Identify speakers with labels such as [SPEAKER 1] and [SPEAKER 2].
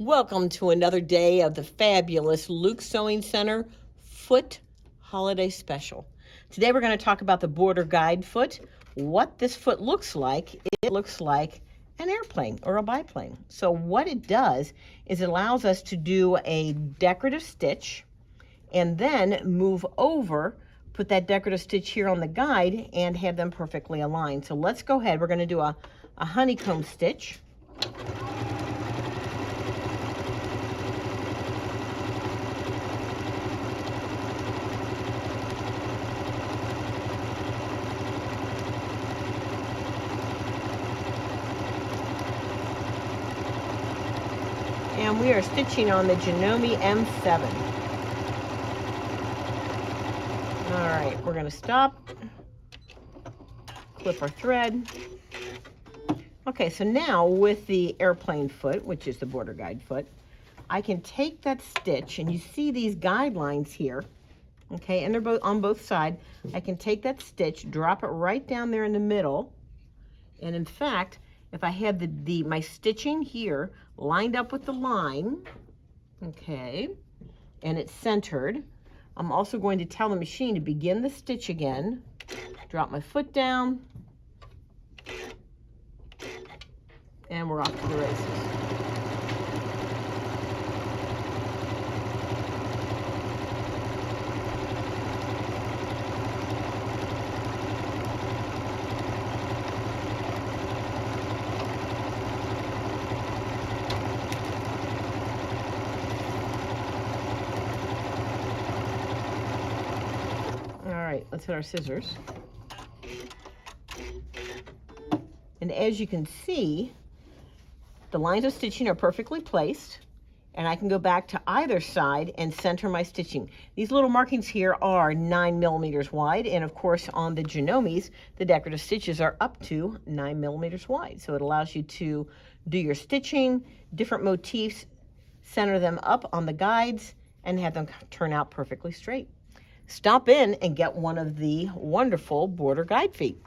[SPEAKER 1] Welcome to another day of the fabulous Luke Sewing Center Foot Holiday Special. Today we're going to talk about the Border Guide Foot. What this foot looks like, it looks like an airplane or a biplane. So what it does is it allows us to do a decorative stitch and then move over, put that decorative stitch here on the guide and have them perfectly aligned. So let's go ahead. We're going to do a honeycomb stitch. And we are stitching on the Janome M7. All right, we're going to stop, clip our thread. Okay, so now with the airplane foot, which is the Border Guide foot, I can take that stitch, and you see these guidelines here, okay, and they're both on both sides. I can take that stitch, drop it right down there in the middle, and in fact, if I have my stitching here lined up with the line, okay, and it's centered, I'm also going to tell the machine to begin the stitch again, drop my foot down, and we're off to the races. All right, let's hit our scissors. And as you can see, the lines of stitching are perfectly placed, and I can go back to either side and center my stitching. These little markings here are 9 millimeters wide, and of course on the Janomes, the decorative stitches are up to 9 millimeters wide. So it allows you to do your stitching, different motifs, center them up on the guides, and have them turn out perfectly straight. Stop in and get one of the wonderful Border Guide feet.